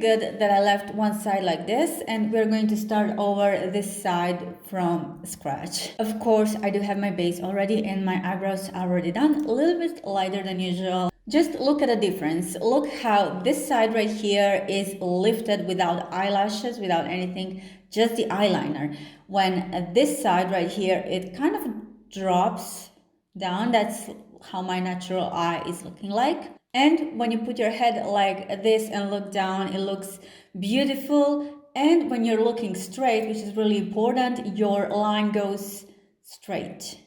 good that I left one side like this, and we're going to start over this side from scratch. Of course, I do have my base already and my eyebrows are already done, a little bit lighter than usual. Just look at the difference. Look how this side right here is lifted without eyelashes, without anything, just the eyeliner. When this side right here, it kind of drops down. That's how my natural eye is looking like. And when you put your head like this and look down, it looks beautiful. And when you're looking straight, which is really important, your line goes straight.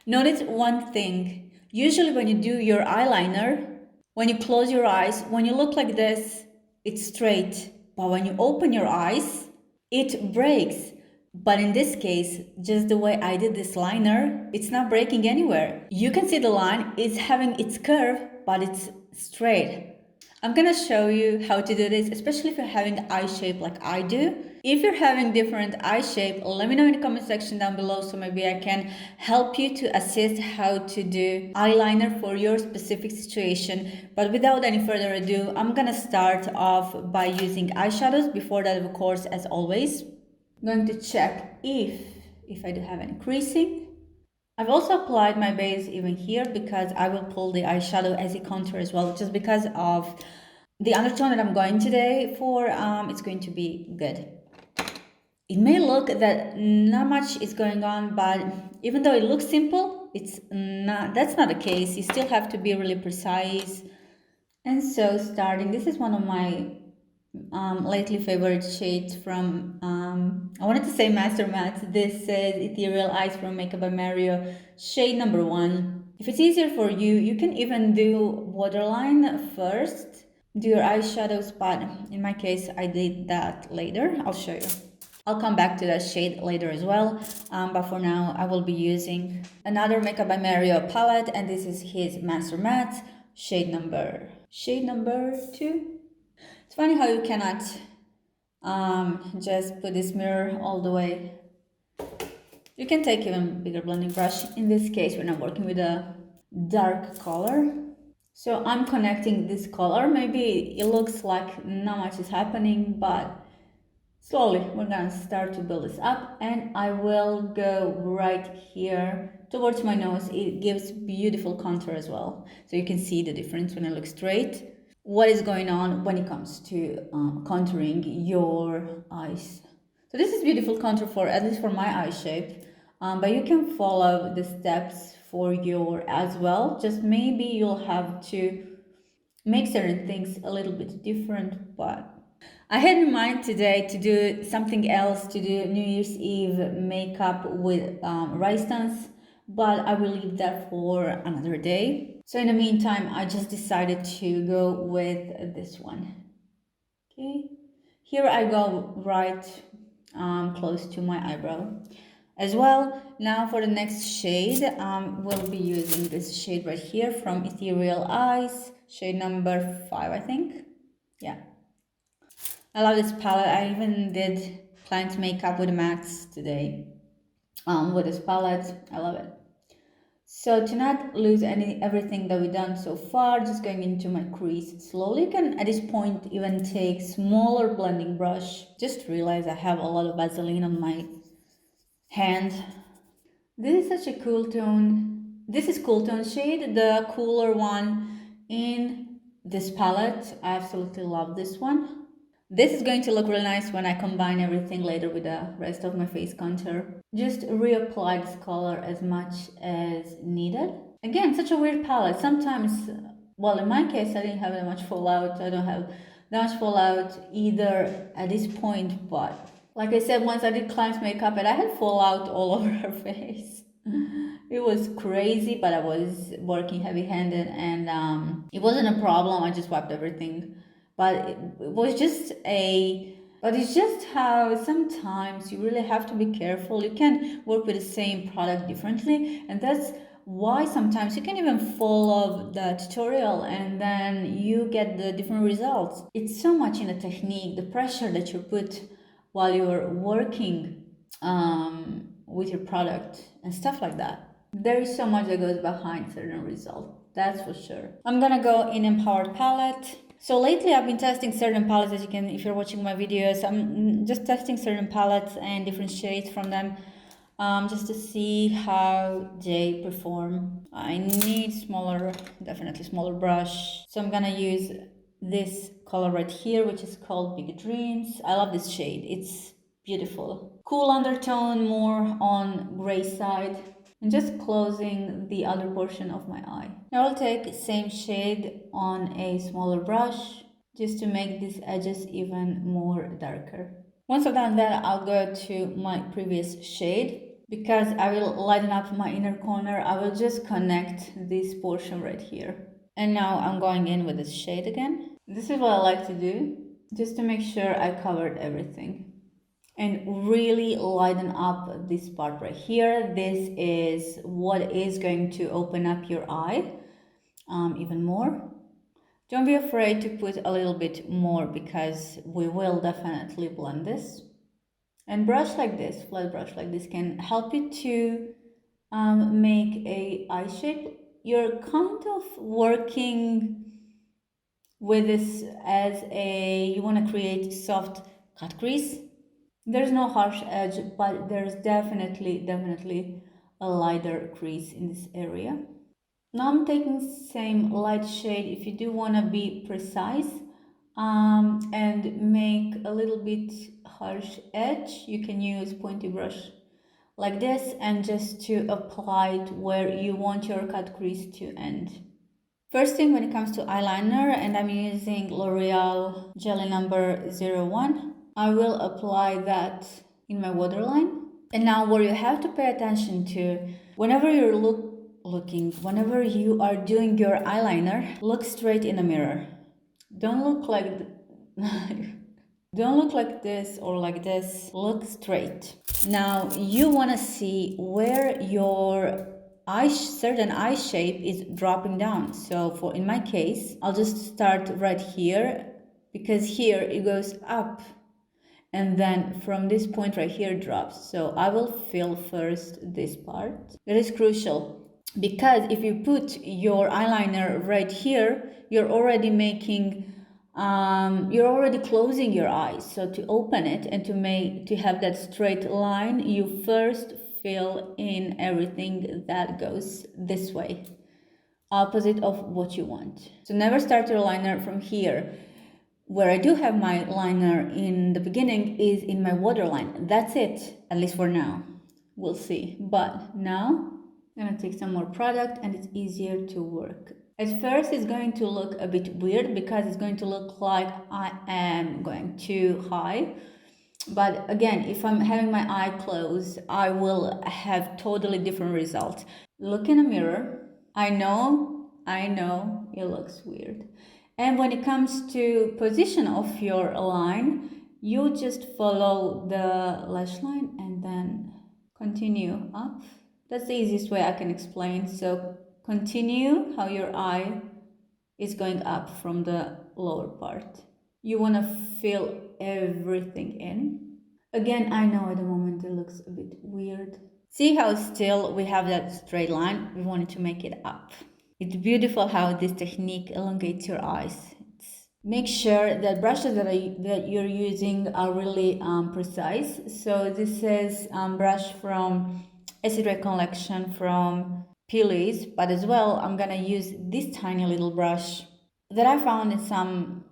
Notice one thing. Usually when you do your eyeliner, when you close your eyes, when you look like this, it's straight. But when you open your eyes, it breaks. But in this case, just the way I did this liner, it's not breaking anywhere. You can see the line is having its curve, but it's straight. I'm gonna show you how to do this, especially if you're having eye shape like I do. If you're having different eye shape, let me know in the comment section down below so maybe I can help you to assist how to do eyeliner for your specific situation. But without any further ado, I'm gonna start off by using eyeshadows. Before that, of course, as always, I'm going to check if I do have any creasing. I've also applied my base even here because I will pull the eyeshadow as a contour as well, just because of the undertone that I'm going today for. It's going to be good. It may look that not much is going on, but even though it looks simple, it's not. That's not the case. You still have to be really precise. And so starting, this is one of my lately favorite shades from I wanted to say Master Matte. This is Ethereal Eyes from Makeup by Mario, shade number 1. If it's easier for you, you can even do waterline first, do your eyeshadows, but in my case I did that later. I'll show you. I'll come back to that shade later as well, but for now I will be using another Makeup by Mario palette, and this is his Master Matte, shade number 2. It's funny how you cannot just put this mirror all the way. You can take even bigger blending brush. In this case, we're not working with a dark color. So I'm connecting this color. Maybe it looks like not much is happening, but slowly we're gonna start to build this up, and I will go right here towards my nose. It gives beautiful contour as well. So you can see the difference when I look straight. What is going on when it comes to contouring your eyes. So this is beautiful contour for, at least for my eye shape, but you can follow the steps for your as well. Just maybe you'll have to make certain things a little bit different, but I had in mind today to do something else, to do New Year's Eve makeup with rhinestones, but I will leave that for another day. So in the meantime, I just decided to go with this one. Okay, here I go right close to my eyebrow as well. Now for the next shade, we'll be using this shade right here from Ethereal Eyes, shade number 5, I think. Yeah. I love this palette. I even did client makeup with mattes today with this palette. I love it. So to not lose everything that we've done so far, just going into my crease slowly. You can at this point even take smaller blending brush. Just realize I have a lot of Vaseline on my hand. This is such a cool tone. This is cool tone shade, the cooler one in this palette. I absolutely love this one. This is going to look really nice when I combine everything later with the rest of my face contour. Just reapply this color as much as needed. Again, such a weird palette. Sometimes, well, in my case, I didn't have that much fallout. I don't have that much fallout either at this point, but like I said, once I did client's makeup and I had fallout all over her face. It was crazy, but I was working heavy-handed and it wasn't a problem. I just wiped everything. But it was just but it's just how sometimes you really have to be careful. You can work with the same product differently, and that's why sometimes you can even follow the tutorial and then you get the different results. It's so much in the technique, the pressure that you put while you're working with your product and stuff like that. There is so much that goes behind certain results, that's for sure. I'm gonna go in Empowered Palette. So lately I've been testing certain palettes, as you can, if you're watching my videos, I'm just testing certain palettes and different shades from them, just to see how they perform. I need smaller, definitely smaller brush. So I'm gonna use this color right here, which is called Big Dreams. I love this shade, it's beautiful. Cool undertone, more on gray side. And just closing the other portion of my eye. Now I'll take same shade on a smaller brush just to make these edges even more darker. Once I've done that, I'll go to my previous shade. Because I will lighten up my inner corner, I will just connect this portion right here. And now I'm going in with this shade again. This is what I like to do, just to make sure I covered everything. And really lighten up this part right here. This is what is going to open up your eye even more. Don't be afraid to put a little bit more because we will definitely blend this. And brush like this, flat brush like this, can help you to make a eye shape. You're kind of working with this as you want to create soft cut crease. There's no harsh edge, but there's definitely a lighter crease in this area. Now I'm taking same light shade. If you do want to be precise and make a little bit harsh edge, you can use pointy brush like this and just to apply it where you want your cut crease to end. First thing when it comes to eyeliner, and I'm using L'Oreal Jelly number 01, I will apply that in my waterline. And now what you have to pay attention to, whenever you're whenever you are doing your eyeliner, look straight in the mirror. Don't look like don't look like this or like this, look straight. Now you want to see where your certain eye shape is dropping down. So in my case, I'll just start right here because here it goes up and then from this point right here drops. So I will fill first this part. That is crucial because if you put your eyeliner right here, you're already making you're already closing your eyes. So to open it and to have that straight line, you first fill in everything that goes this way, opposite of what you want. So never start your liner from here. Where I do have my liner in the beginning is in my waterline. That's it, at least for now. We'll see. But now I'm gonna take some more product and it's easier to work. At first it's going to look a bit weird because it's going to look like I am going too high. But again, if I'm having my eye closed, I will have totally different results. Look in the mirror. I know it looks weird. And when it comes to position of your line, you just follow the lash line and then continue up. That's the easiest way I can explain. So continue how your eye is going up from the lower part. You want to fill everything in. Again, I know at the moment it looks a bit weird. See how still we have that straight line? We wanted to make it up. It's beautiful how this technique elongates your eyes. Make sure that brushes that you're using are really precise. So this is brush from Acid Ray Collection from Peelies, but as well I'm gonna use this tiny little brush that I found in some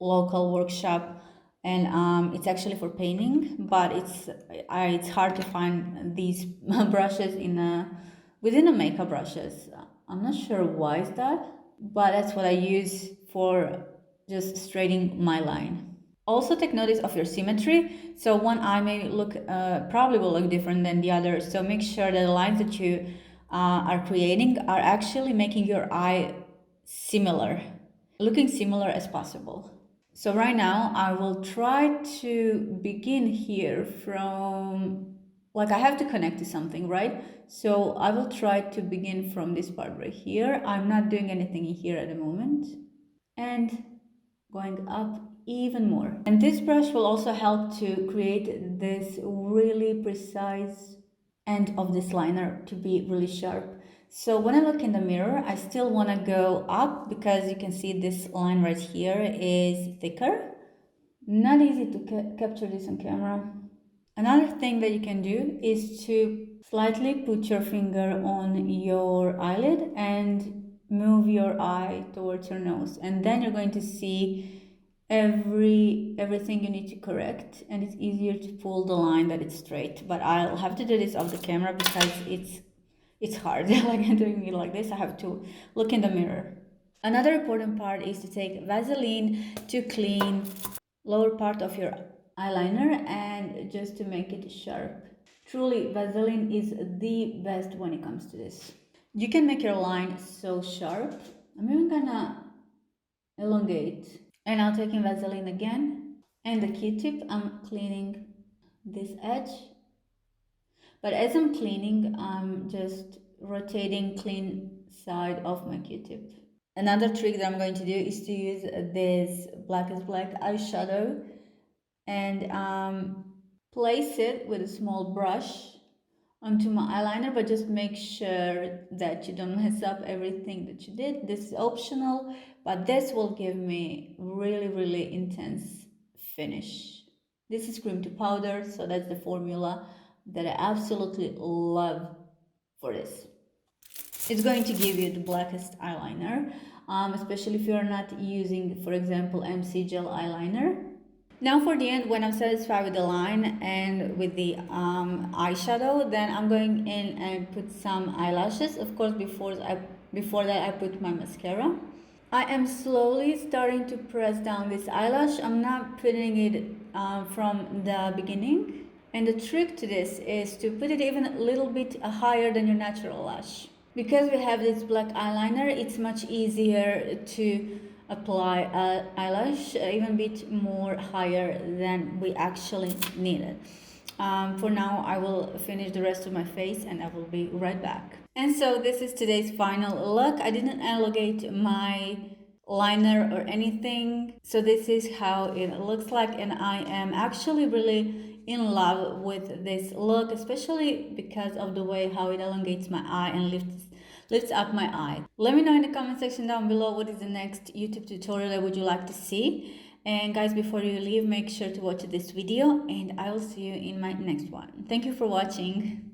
local workshop, and it's actually for painting, but it's hard to find these brushes within the makeup brushes. I'm not sure why is that, but that's what I use for just straightening my line. Also take notice of your symmetry. So one eye may look, probably will look different than the other. So make sure that the lines that you are creating are actually making your eye looking similar as possible. So right now I will try to begin here from, like I have to connect to something, right? So I will try to begin from this part right here. I'm not doing anything here at the moment. And going up even more. And this brush will also help to create this really precise end of this liner to be really sharp. So when I look in the mirror, I still want to go up because you can see this line right here is thicker. Not easy to capture this on camera. Another thing that you can do is to slightly put your finger on your eyelid and move your eye towards your nose, and then you're going to see everything you need to correct, and it's easier to pull the line that it's straight. But I'll have to do this off the camera because it's hard. Like I'm doing it like this, I have to look in the mirror. Another important part is to take Vaseline to clean lower part of your eyeliner and just to make it sharp. Truly, Vaseline is the best when it comes to this. You can make your line so sharp. I'm even gonna elongate, and I'll take in Vaseline again, and the Q-tip, I'm cleaning this edge. But as I'm cleaning, I'm just rotating clean side of my Q-tip. Another trick that I'm going to do is to use this Black is Black eyeshadow and place it with a small brush onto my eyeliner, but just make sure that you don't mess up everything that you did. This is optional, but this will give me really intense finish. This is cream to powder, so that's the formula that I absolutely love for this. It's going to give you the blackest eyeliner, especially if you're not using, for example, MC gel eyeliner. Now for the end, when I'm satisfied with the line and with the eyeshadow, then I'm going in and put some eyelashes. Of course, before that I put my mascara. I am slowly starting to press down this eyelash. I'm not putting it from the beginning. And the trick to this is to put it even a little bit higher than your natural lash. Because we have this black eyeliner, it's much easier to apply eyelash even a bit more higher than we actually needed. For now, I will finish the rest of my face and I will be right back. And so this is today's final look. I didn't elongate my liner or anything, so this is how it looks like, and I am actually really in love with this look, especially because of the way how it elongates my eye and lifts up my eye. Let me know in the comment section down below what is the next YouTube tutorial that would you like to see. And guys, before you leave, make sure to watch this video and I will see you in my next one. Thank you for watching.